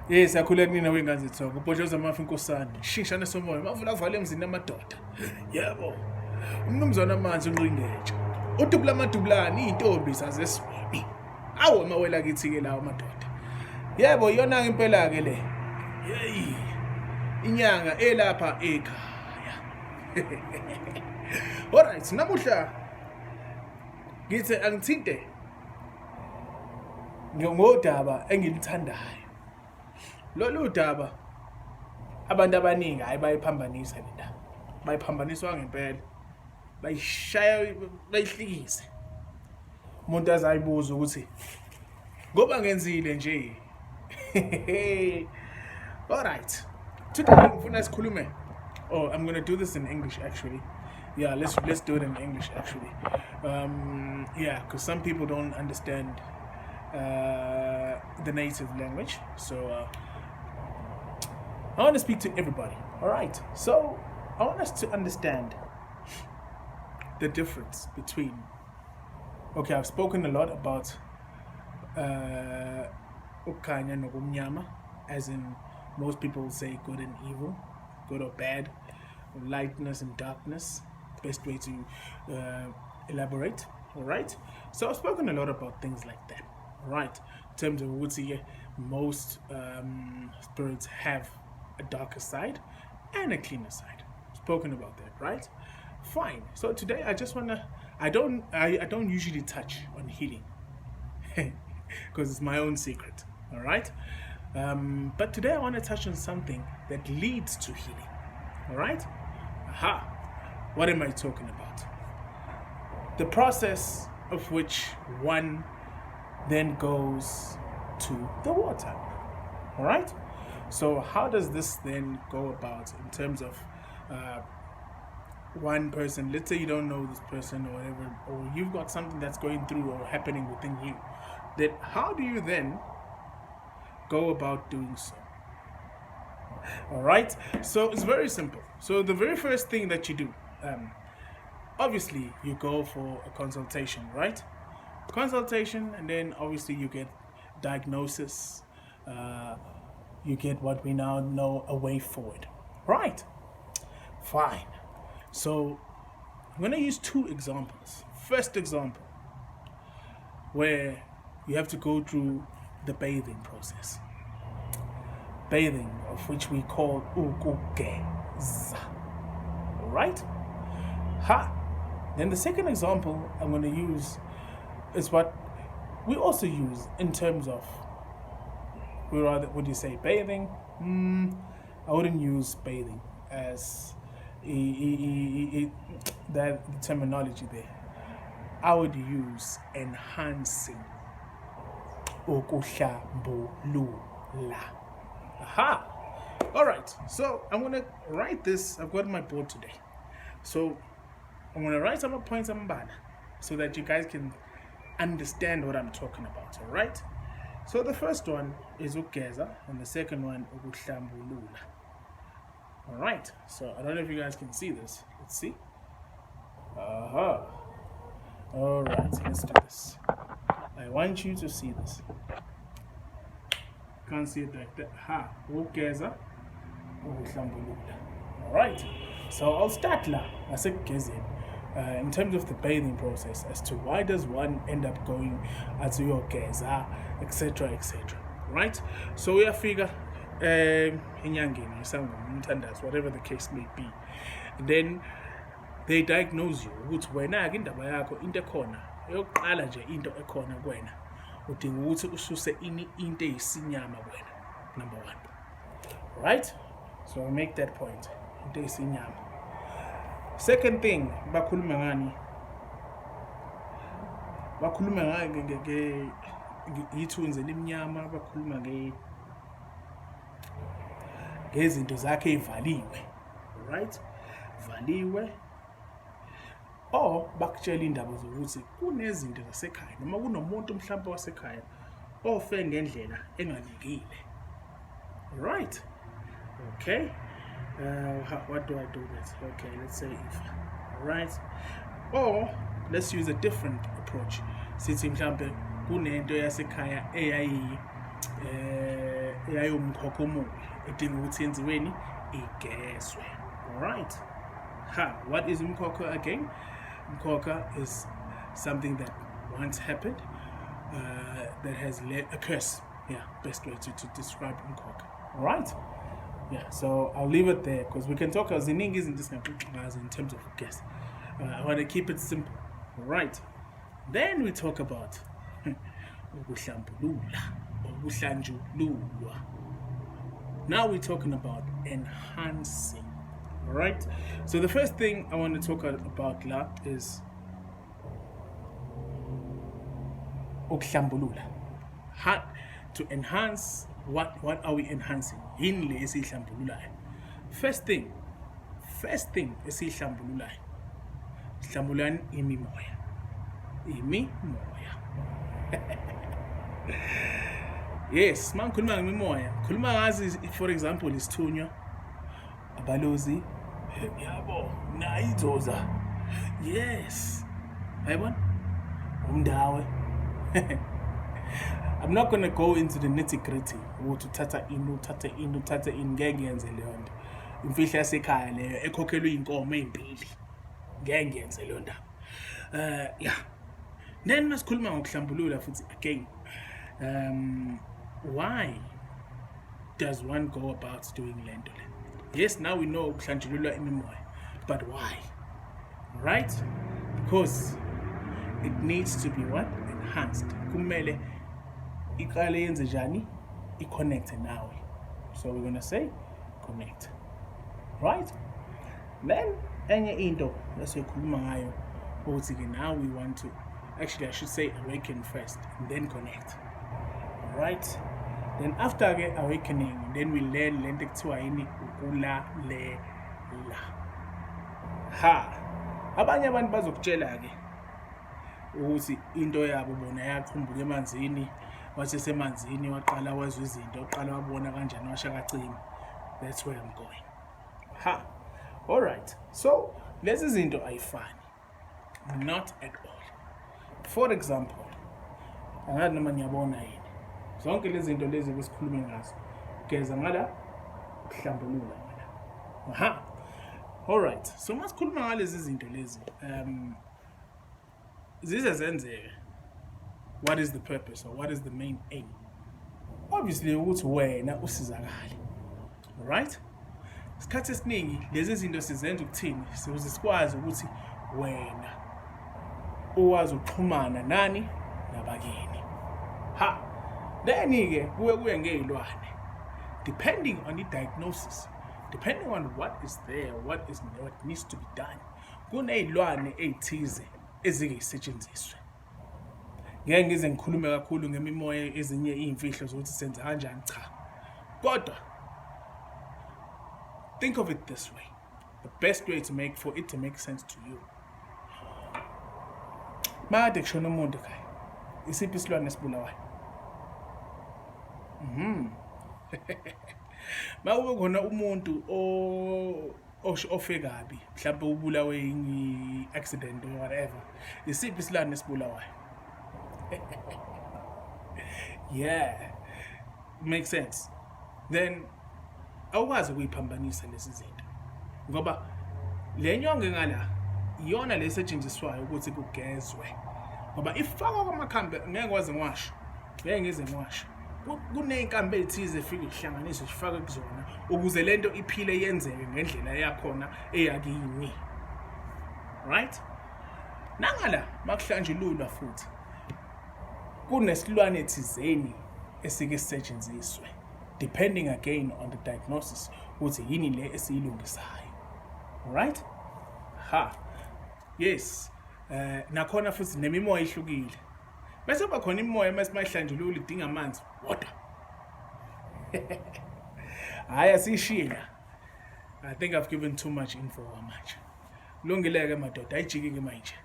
Yes, akhuleka nina wengane zithongo. Ubhojoza amafu inkosana. Shishana somoya. Mavula avale emzini amadoda. Yebo. Umnumzana amanzi unqingeja. Udubula amadubulani intombi sazeswini. Awu amawela kithi ke lawo amadoda. Yebo iyona impela ke le. Hey. Inyanga elapha ekhaya. Alright, namuhla ngithi angithinte ngodaba engilithandayo. Lolu daba abantu abaningi hayi bayiphambanisa le ndaba. Bayiphambaniswa ngempela. Bayishaya bayihlikise. Umuntu azayibuza ukuthi ngoba ngenzile nje. Alright. Today ngifuna sikhulume. Oh, I'm going to do this in English actually. Yeah, let's do it in English actually. Yeah, because some people don't understand the native language. So I want to speak to everybody. All right. So I want us to understand the difference between. Okay, I've spoken a lot about ukanya nokumnyama, as in most people say good and evil, good or bad, lightness and darkness. Best way to elaborate. All right. So I've spoken a lot about things like that. All right. In terms of what most spirits have a darker side and a cleaner side. Spoken about that, right? Fine. So today I just wanna. I don't usually touch on healing because it's my own secret. All right. But today I want to touch on something that leads to healing. All right. Aha. What am I talking about? The process of which one then goes to the water. All right. So how does this then go about in terms of one person? Let's say you don't know this person or whatever, or you've got something that's going through or happening within you. Then how do you then go about doing so? All right. So it's very simple. So the very first thing that you do, obviously you go for a consultation, right? Consultation, and then obviously you get diagnosis. You get what we now know a way forward, right? Fine. So I'm going to use two examples. First example, where you have to go through the bathing process. Bathing, of which we call Ukugeza. All right? Ha. Then the second example I'm going to use is what we also use in terms of, would you say bathing? I wouldn't use bathing as that terminology there. I would use enhancing. Ukuhlambulula. Aha. All right. So I'm gonna write this. I've got my board today. So I'm gonna write some points on banner so that you guys can understand what I'm talking about. All right. So the first one is ukugeza, and the second one ukuhlambulula. All right. So I don't know if you guys can see this. Let's see. Aha. All right. Let's do this. I want you to see this. Can't see it like that. Ha. Ukugeza ukuhlambulula. All right. So I'll start now. I said in terms of the bathing process, as to why does one end up going to your geza, etc., etc. Right? So we have figure inyangeni, whatever the case may be. And then they diagnose you ukuthi wena ke indaba yakho into ekhona eyokuqala nje into ekhona kuwena udinga ukuthi ususe into eyisinyama kuwena, number one. Right? So I make that point. Into eyisinyama. Second thing, bakhuluma ngani? Bakhuluma ngeke ithunzi lemnyama, bakhuluma ngezinto zakhe ezivaliwe. Right? Valiwe. Or bakutshela indaba zokuthi kunezinto zasekhaya noma kunomuntu mhlawumbe wasekhaya ofe ngendlela engalungile. Right? Okay. What do I do with? Okay, let's say if. Right? Or let's use a different approach. Sithi mhlawumbe kunento yasekhaya yayomkhokha omubi edinga ukuthi yenziweni igezwe. Alright. What is umkhokha again? Umkhokha is something that once happened that has led a curse. Yeah, best way to describe umkhokha. Alright. Yeah, so I'll leave it there because we can talk as in English in terms of guess. I want to keep it simple. Alright. Then we talk about ukuhlambulula, ukuhlanjululwa. Now we're talking about enhancing. Alright? So the first thing I want to talk about la is ukuhlambulula. To enhance, what are we enhancing? Yini le esihlambululayo. First thing esihlambululayo. Sihlambulani imimoya. Imimoya. Yes, mangikhuluma ngemimoya. Khuluma ngazi, for example, isithunywa, abalozi, yabo, nayidzoza. Yes. Ayibona? Umdawe. I'm not going to go into the nitty-gritty ukuthi uthatha ini ngeke ngiyenze leyo nto. Imfihlo yasekhaya leyo ekhokhelwe inkomo ezimbili. Ngeke ngiyenze leyo ndaba. Yeah. Then masikhuluma ngokuhlambulula futhi again. Why does one go about doing lento le? Yes, now we know ukuhlanjululwa imimoya, but why? Right? Because it needs to be what? Enhanced. Kumele iqale yenze njani? I-connect nawe. So we're going to say connect. Right? Then enye into lesikhuluma ngayo ukuthi ke now we want to, actually I should say awaken first and then connect. Alright? Then after awakening, then we learn lento ekuthiwa yini ukulalela. Abanye abantu bazokutshela ke ukuthi into yabo bona yaqhumbuka emanzini, wathi semanzini waqala wazwa izinto, waqala wabona kanjani washakacima. That's where I'm going. Alright. So lezi zinto ayifani. Not at all. For example, angazi noma ngiyabona yini. Zonke lezi zinto lezi besikhulume ngazo. Geza ngala, ukuhlambulula ngala. Alright. So masikhuluma ngalezi zinto lezi. Zizenzeke. What is the purpose or what is the main aim? Obviously ukuthi wena usizakale. Alright? Isikhathi esiningi lezi zinto sizenza ukuthini? Size sikwazi ukuthi wena uwazi ukuxhumana nani nabakini. Then ke kuye ngezilwane. Depending on the diagnosis, depending on what is there, what needs to be done. Kunezilwane ezithize ezike isetshenziswe. Ngeke ngize ngikhulume kakhulu ngemimoya ezinye izimfihlo zokuthi senza kanjani cha. Kodwa think of it this way. The best way to make sense to you. Made kushona umuntu ekhaya. Isiphi isilwane esibulawayo? Mawube khona umuntu ofe kabi, mhlawumbe ubulawe i-accident or whatever. Isiphi isilwane esibulawayo? Yeah, makes sense. Then awukwazi ukuyiphambanisa lezi zinto ngoba le nyonge ngala iyona lesetshenziswayo ukuthi kugezwe ngoba ifaka kwamakhambi ngeke waze ngiwasho, ngeke ngize ngiwasho. Kuneyinkambi ezithize efika ihlanganiswe sifaka kuzona ukuze lento iphile yenzeke ngendlela yakhona eyakini. Right? Nangala makuhlanjululwa futhi kunesilwane thizeni esike sisetshenziswe depending again on the diagnosis ukuthi yini le esiyilungisayo. Alright? Yes. Nakhona futhi nemimoya ihlukile. Bese bakhona imimoya masimahlanjulula idinga amanzi wodwa. Haya sishila. I think I've given too much info manje. Kulungile ke madoda ayijike ke manje.